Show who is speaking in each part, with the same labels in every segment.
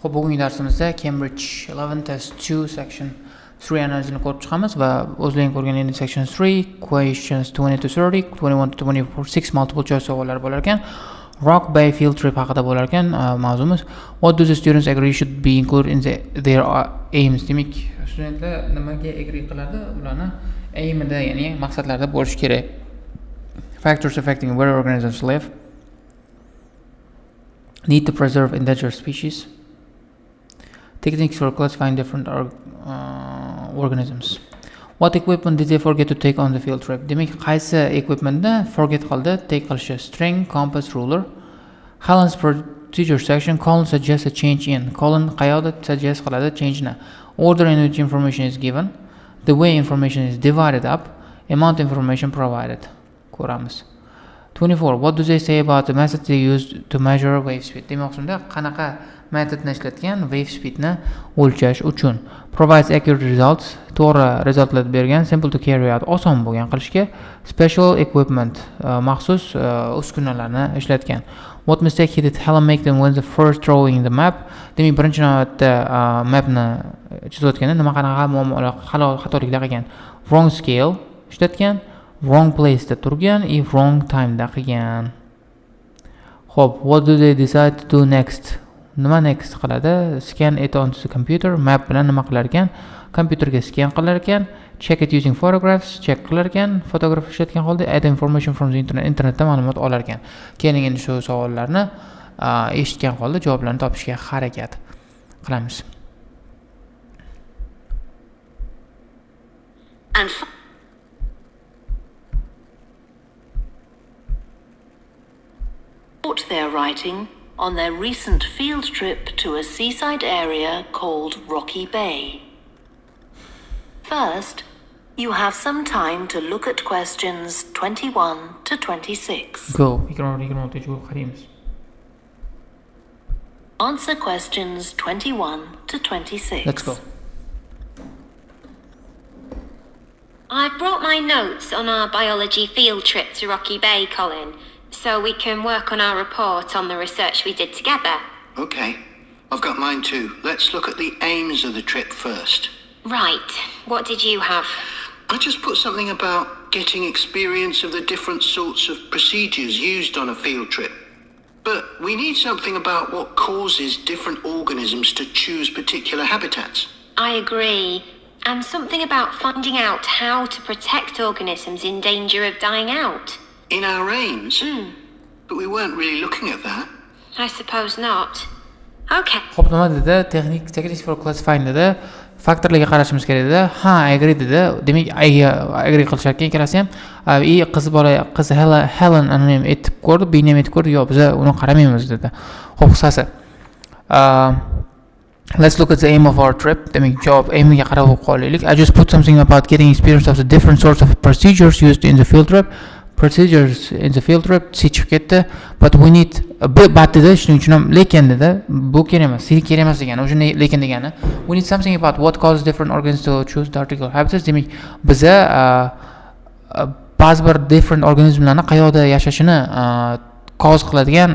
Speaker 1: Xo'p, bugungi darsimizda Cambridge 11 test 2 section 3 analizini ko'rib chiqamiz va o'zlaring ko'rgan endi section 3 questions 20 to 30, 21 to 26 multiple choice savollar bo'lar ekan. Rock Bay field trip haqida bo'lar ekan mavzumiz. What do the students agree should be included in their aims? Demak, studentlar nimaga agree qiladi? Ularni aimida, ya'ni maqsadlarida bo'lishi kerak. Factors affecting where organisms live. Need to preserve endangered species. Techniques for classifying different organisms. What equipment did they forget to take on the field trip? Demak, qaysi equipmentni forget qildi, take qilishi? String, compass, ruler. Helen's procedure section. Colin suggests a change in. Colin qayoqda suggest qiladi change-ni? Order in which information is given. The way information is divided up. Amount of information provided. Ko'ramiz. 24. What do they say about the method they used to measure wave speed? Demoqchimda qanaqa metodni ishlatgan wave speedni o'lchash uchun? Provides accurate results. To'g'ri resultlar bergan. Simple to carry out. Oson bo'lgan qilishga. Special equipment. Maxsus uskunalarni ishlatgan. What mistake did Helen make them when the first drawing the map? Demak, birinchi navbatda mapni chizayotganda nima qanaqa muammolar, xatoliklar qilgan? Wrong scale ishlatgan. Wrong place da turgan, wrong time da qilgan. Xo'p, what do they decide to do next? Nima next qiladi? Scan it onto the computer. Map bilan nima qilar ekan? Kompyuterga scan qilar ekan. Check it using photographs. Check qilar ekan. Fotograf ishlatgan holda add information from the internet. Internetda ma'lumot olar ekan. Keyin endi shu savollarni eshitgan holda javoblarni topishga harakat qilamiz.
Speaker 2: Their writing on their recent field trip to a seaside area called Rocky Bay. First, you have some time to look at questions 21 to 26.
Speaker 1: Go.
Speaker 2: Answer questions 21 to 26.
Speaker 1: Let's go.
Speaker 3: I've brought my notes on our biology field trip to Rocky Bay, Colin, so we can work on our report on the research we did together.
Speaker 4: Okay, I've got mine too. Let's look at the aims of the trip first.
Speaker 3: Right, what did you have?
Speaker 4: I just put something about getting experience of the different sorts of procedures used on a field trip. But we need something about what causes different organisms to choose particular habitats.
Speaker 3: I agree. And something about finding out how to protect organisms in danger of dying out.
Speaker 4: In our aims? But we weren't really looking at that.
Speaker 3: I suppose not. Okay.
Speaker 1: Xo'p, nima dedi? Techniques for classifying dedi. Faktorlarga qarashimiz kerak dedi. Ha, agree dedi. Demak, agree qilishar ekan ikkalasi ham. Qiz Helen anonim etib ko'rdi, B ham etib ko'rdi. Yo'q, biz uni qaramaymiz dedi. Xo'p, qisqasi. Let's look at the aim of our trip. Demak, javob aimiga qarab qo'yaylik. I just put something about getting experience of the different sorts of procedures used in the field trip. Procedures in the field trip chiqib ketdi, but we need a bit dedi, shuning uchun ham lekin dedi, bu kerak emas, kerak emas degani, o'sha lekin degani. We need something about what causes different organisms to choose particular habitats. Demak, biza ba'zi bir different organizmlarni qayoqda yashashini cause qiladigan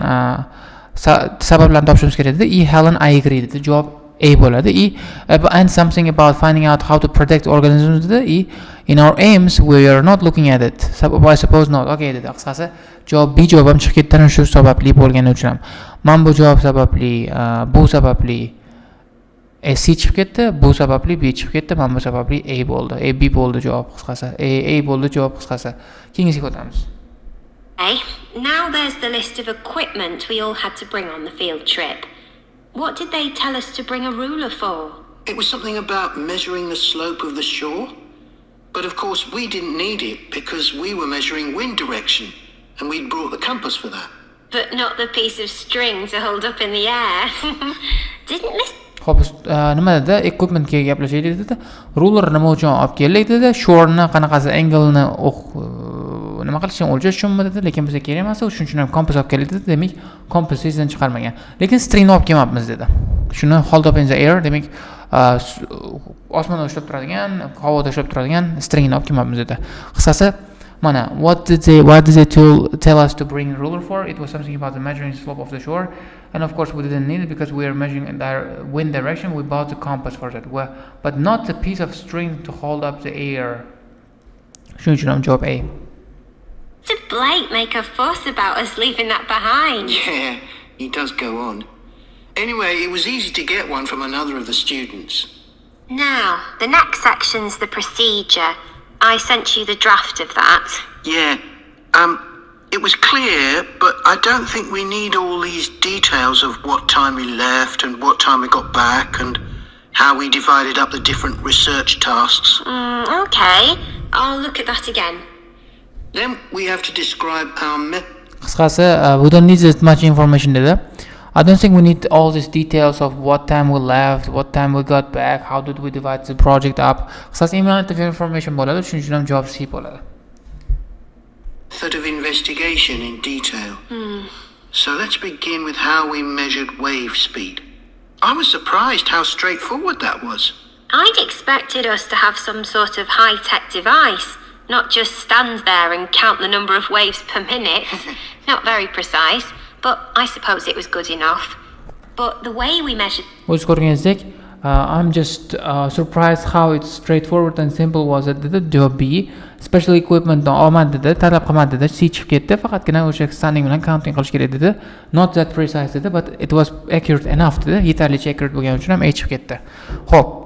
Speaker 1: sabablarni topishimiz kerak dedi. Helen I agree dedi. Javob A bo'ladi. And something about finding out how to protect organisms dedi. In our aims we are not looking at it. I suppose not. Okay dedi. Qisqasi javob B javob ham chiqib ketdi, shu sababli bo'lgani uchun ham. Men bu javob sababli, bu sababli C chiqib ketdi, bu sababli B chiqib ketdi, men bu sababli A bo'ldi. A B bo'ldi javob qisqasi. A bo'ldi javob qisqasi. Keyingisiga o'tamiz.
Speaker 3: Okay, now there's the list of equipment we all had to bring on the field trip. What did they tell us to bring a ruler for?
Speaker 4: It was something about measuring the slope of the shore. But of course we didn't need it because we were measuring wind direction and we'd brought the compass for that.
Speaker 3: But not the piece of string to hold up in the air. Didn't listen.
Speaker 1: Xo'p, nima dedi? Equipmentga gaplashaylik dedi. Ruler nima uchun olib keldik dedi? Shore'ni qanaqasi angle-ni nima qilishni o'lchash uchunmi dedi, lekin bizga kerak emas, shuning uchun ham kompas olib keldik dedi. Demak, kompas sizdan chiqarmagan. Lekin stringni olib kelmabmiz dedi. Shuni hold up in the air, demak, osmonda ushlab turadigan, havoda ushlab turadigan stringni olib kelmabmiz dedi. Qisqasi, mana, what did they tell us to bring ruler for? It was something about the measuring slope of the shore. and of course we didn't need it because we are measuring in wind direction. We bought the compass for that, but not the piece of string to hold up the air. Shuning uchun ham javob A.
Speaker 3: Did Blake make a fuss about us leaving that behind?
Speaker 4: Yeah, he does go on. Anyway, it was easy to get one from another of the students.
Speaker 3: Now, the next section's the procedure. I sent you the draft of that.
Speaker 4: Yeah, it was clear, but I don't think we need all these details of what time we left and what time we got back and how we divided up the different research tasks.
Speaker 3: Okay. I'll look at that again.
Speaker 4: Then we have to describe our
Speaker 1: Qisqasi, we don't need this much information dedi. I don't think we need all these details of what time we left, what time we got back, how did we divide the project up. Qisqasi amount of information bo'ladi, shuning uchun ham javob C bo'ladi.
Speaker 4: method of investigation in detail. So let's begin with how we measured wave speed. I was surprised how straightforward that was.
Speaker 3: I'd expected us to have some sort of high-tech device, not just stand there and count the number of waves per minute. Not very precise, but I suppose it was good enough. But the way we measured...
Speaker 1: O'z ko'rganingizdek, I'm just surprised how it's straightforward and simple was it dedi. Javob B. Special equipment olmadi dedi, talab qilmadi dedi. C chiqib ketdi. Faqatgina o'sha standing bilan counting qilish kerak dedi. Not that precise dedi, but it was accurate enough dedi. Yetarlicha accurate bo'lgani uchun ham A chiqib ketdi. Xo'p.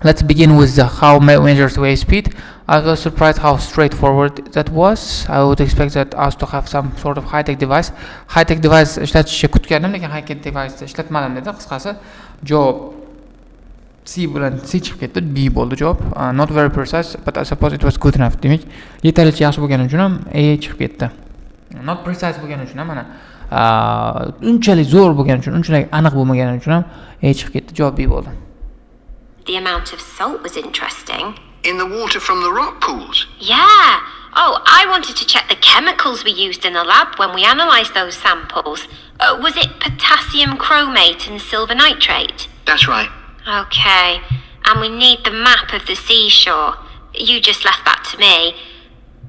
Speaker 1: Let's begin with the how measures wave speed. I was surprised how straightforward that was. I would expect that us to have some sort of high-tech device. High-tech device ishlatishni kutgandim, lekin high-tech device ishlatmadim dedi. Qisqasi javob C bilan C chiqib ketdi. B bo'ldi javob. Not very precise, but I suppose it was good enough. Demak, yetarlicha yaxshi bo'lgani uchun ham A chiqib ketdi. Not precise bo'lgani uchun ham mana unchalik zo'r bo'lgani uchun, unchalik aniq bo'lmagani uchun ham A chiqib ketdi. Javob B bo'ldi.
Speaker 3: The amount of salt was interesting.
Speaker 4: In the water from the rock pools?
Speaker 3: Yeah. Oh, I wanted to check the chemicals we used in the lab when we analysed those samples. Was it potassium chromate and silver nitrate?
Speaker 4: That's right.
Speaker 3: Okay. And we need the map of the seashore. You just left that to me.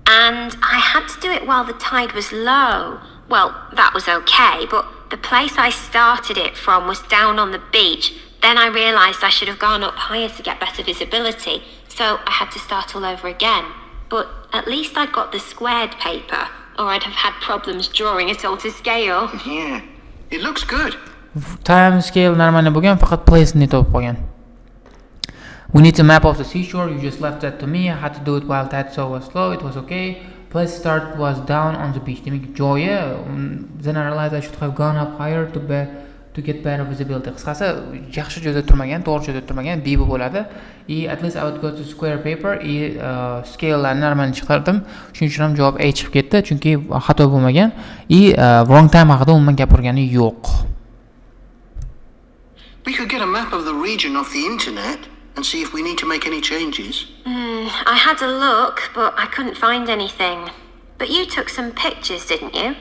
Speaker 3: And I had to do it while the tide was low. Well, that was okay, but the place I started it from was down on the beach. Then I realised I should have gone up higher to get better visibility, so I had to start all over again. But at least I'd got the squared paper, or I'd have had problems drawing it all to scale.
Speaker 4: Yeah, it looks good.
Speaker 1: Time scale normalni bo'lgan, faqat place ni topib qolgan. We need a map of the seashore. You just left that to me. I had to do it while tide was slow. It was okay. Place start was down on the beach. Demak, joyi, then I realized I should have gone up higher to get better visibility. Qisqasi yaxshi joyda turmagan, to'g'ri joyda turmagan, B bo'ladi. At least I would go to square paper. Scale larni normalni chiqardim. Shuning uchun ham javob A chiqib ketdi, chunki xato bo'lmagan. Wrong time haqida umuman gapirgani yo'q.
Speaker 4: We could get a map of the region off the internet and see if we need to make any changes.
Speaker 3: I had a look, but I couldn't find anything. But you took some pictures, didn't you?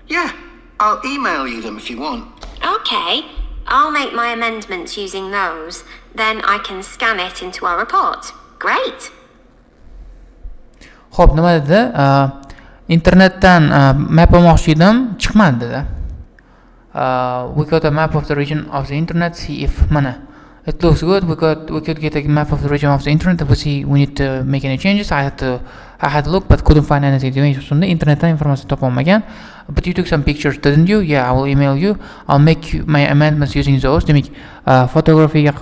Speaker 4: Yeah, I'll email you them if you want.
Speaker 3: Okay. I'll make my amendments using those. Then I can scan it into our report. Great.
Speaker 1: Xo'p, nima dedi? Internetdan map olmoqchi edim, chiqmadi dedi. We got a map of the region of the internet. See if mana it looks good. We could get a map of the region of the internet. We see we need to make any changes. I had to look, but couldn't find anything. Internetdan informatsiya topolmagan. But you took some pictures, didn't you? Yeah, I will email you. I'll make my amendments using those. Demak, photographsga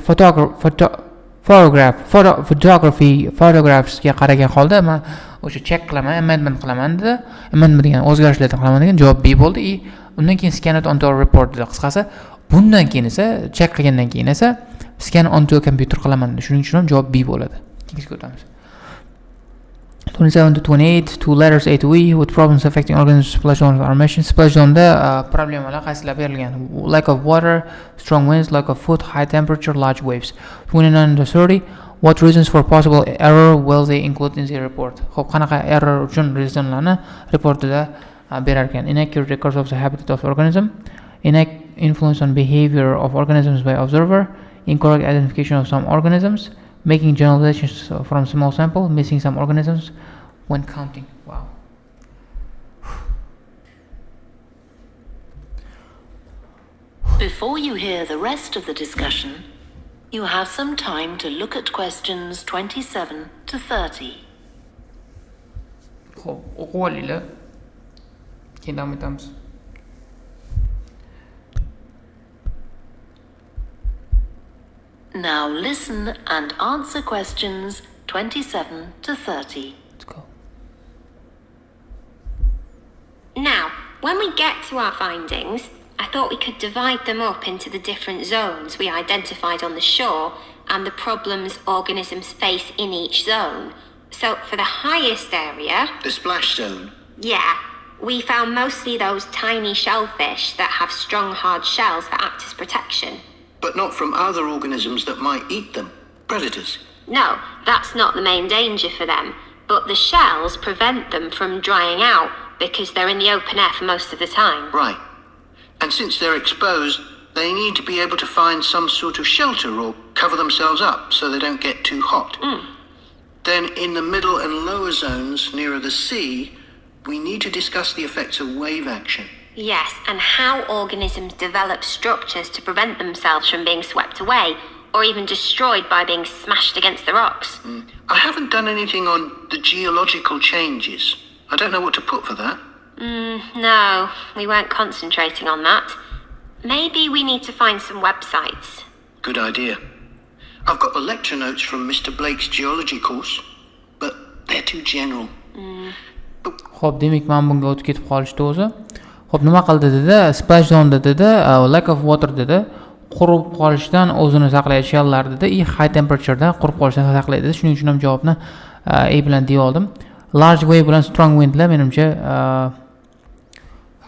Speaker 1: qaragan holda men o'sha check qilaman, amendment qilaman dedi. Amendment degan o'zgarishlarni qilaman degan javob B bo'ldi. Undan keyin scan it onto a report dedi. Qisqasi, bundan keyin esa check qilgandan keyin esa scan onto a computer qilaman dedi. Shuning uchun ham javob B bo'ladi. Ikkinchisi ko'ramiz. 27 to 28, two letters A to E with problems affecting organisms splash zone of our mission. Splash zonda problemalar qaysilar berilgan? Lack of water, strong winds, lack of food, high temperature, large waves. 29 to 30, what reasons for possible error will they include in the report? Xo'p, qanaqa error uchun reasonlarni reportida berar ekan? Inaccurate records of the habitat of organism, influence on behavior of organisms by observer, incorrect identification of some organisms, making generalizations from small sample, missing some organisms when counting. Wow.
Speaker 2: Before you hear the rest of the discussion, you have some time to look at questions 27 to 30.
Speaker 1: Xo'p, o'qib olinglar. Keyin davom etamiz.
Speaker 2: Now listen and answer questions 27 to 30.
Speaker 1: Let's go.
Speaker 3: Now, when we get to our findings, I thought we could divide them up into the different zones we identified on the shore and the problems organisms face in each zone. So for the highest area,
Speaker 4: The splash zone.
Speaker 3: yeah, we found mostly those tiny shellfish that have strong hard shells that act as protection.
Speaker 4: But not from other organisms that might eat them. Predators.
Speaker 3: No, that's not the main danger for them, but the shells prevent them from drying out because they're in the open air for most of the time.
Speaker 4: Right. And since they're exposed, they need to be able to find some sort of shelter or cover themselves up so they don't get too hot. Then in the middle and lower zones nearer the sea, we need to discuss the effects of wave action.
Speaker 3: Yes, and how organisms develop structures to prevent themselves from being swept away or even destroyed by being smashed against the rocks.
Speaker 4: I haven't done anything on the geological changes. I don't know what to put for that.
Speaker 3: No, we weren't concentrating on that. Maybe we need to find some websites.
Speaker 4: Good idea. I've got the lecture notes from Mr. Blake's geology course, but they're too general.
Speaker 1: Xo'p, demak men bunga o'tib ketib qolishdi o'zi. Xo'p, nima qildi dedi? Splash zone dedi, lack of water dedi. Qurib qolishdan o'zini saqlaydi shelllar dedi. High temperature da qurib qolishdan saqlaydi dedi. Shuning uchun ham javobni A bilan deya oldim. Large wave bilan strong windlar menimcha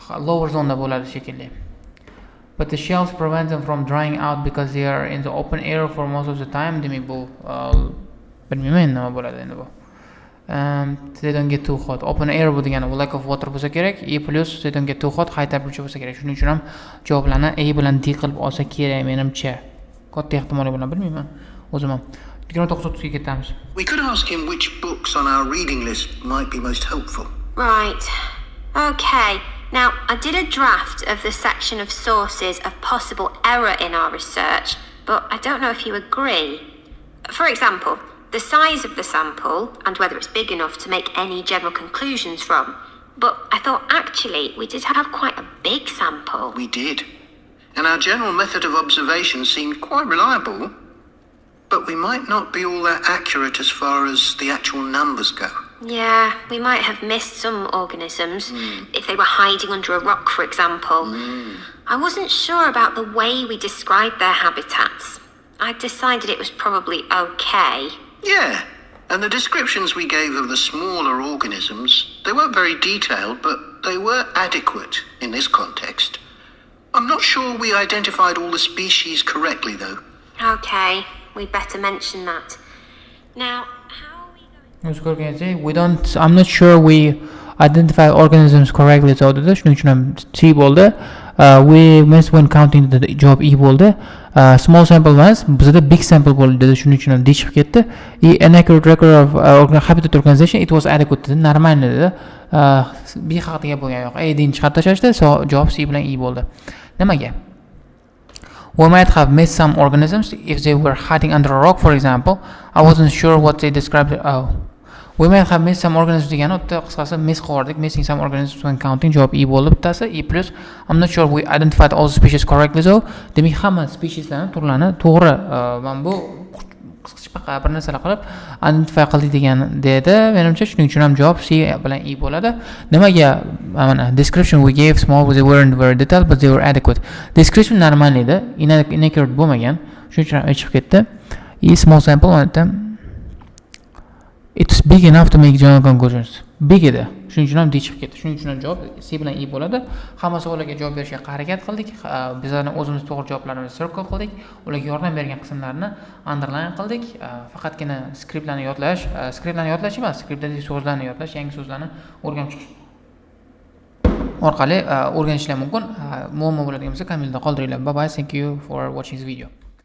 Speaker 1: lower zone da bo'ladi shekilli. But the shells prevent them from drying out because they are in the open air for most of the time. Demak bu bilmayman nima bo'ladi endi bu. They don't get too hot. Open air bu degani lack of water bo'lsa kerak. E plus they don't get too hot, high temperature bo'lsa kerak. Shuning uchun ham javoblarni A bilan D qilib olsa kerak menimcha. Katta ehtimoli bilan bilmayman o'zim ham. 29:30 ga ketamiz.
Speaker 4: We could ask him which books on our reading list might be most helpful.
Speaker 3: Right. Okay. Now, I did a draft of the section of sources of possible error in our research, but I don't know if you agree. For example, the size of the sample and whether it's big enough to make any general conclusions from. But I thought actually we did have quite a big sample.
Speaker 4: We did. And our general method of observation seemed quite reliable. But we might not be all that accurate as far as the actual numbers go.
Speaker 3: Yeah, we might have missed some organisms if they were hiding under a rock, for example. I wasn't sure about the way we described their habitats. I decided it was probably okay.
Speaker 4: Yeah, and the descriptions we gave of the smaller organisms, they weren't very detailed, but they were adequate in this context. I'm not sure we identified all the species correctly, though.
Speaker 3: Okay, we'd better mention that. Now, how are we going...
Speaker 1: I'm not sure we identify organisms correctly. So dedi, shuning uchun ham C bo'ldi. We missed when counting the javob E bo'ldi. Small sample emas, bizda big sample bo'ldi dedi. Shuning uchun ham D chiqib ketdi. Inaccurate record of habitat organization, it was adequate dedi. Normal dedi. B haqida gap bo'lgan yo'q. A din chiqarib tashlashdi. So javob C bilan E bo'ldi. Nimaga? We might have missed some organisms if they were hiding under a rock, for example. I wasn't sure what they described. We might have missed some organisms degani o'tda qisqasi miss qildik. Missing some organisms when counting javob E bo'lib bittasi. E plus I'm not sure we identified all the species correctly. So demak hamma specieslarni turlarni to'g'ri mana bu qisqacha bir narsalar qilib identify qildik degan dedi. Menimcha shuning uchun ham javob C bilan E bo'ladi. Nimaga mana description we gave small, they weren't very detailed but they were adequate. Description normal edi, inaccurate bo'lmagan. Shuning uchun ham chiqib ketdi. E small sample mana it's big enough to make general conclusions. Big edi. Shuning uchun ham D chiqib ketdi. Shuning uchun ham javob C bilan E bo'ladi. Hamma savollarga javob berishga harakat qildik. Bizlarni o'zimiz to'g'ri javoblarni circle qildik. Ularga yordam bergan qismlarni underline qildik. Faqatgina skriptlarni yodlash emas, skriptdagi so'zlarni yodlash, yangi so'zlarni o'rganib chiqish orqali o'rganishlar mumkin. Muammo bo'ladigan bo'lsa kommentda qoldiringlar. Bye bye. Thank you for watching this video.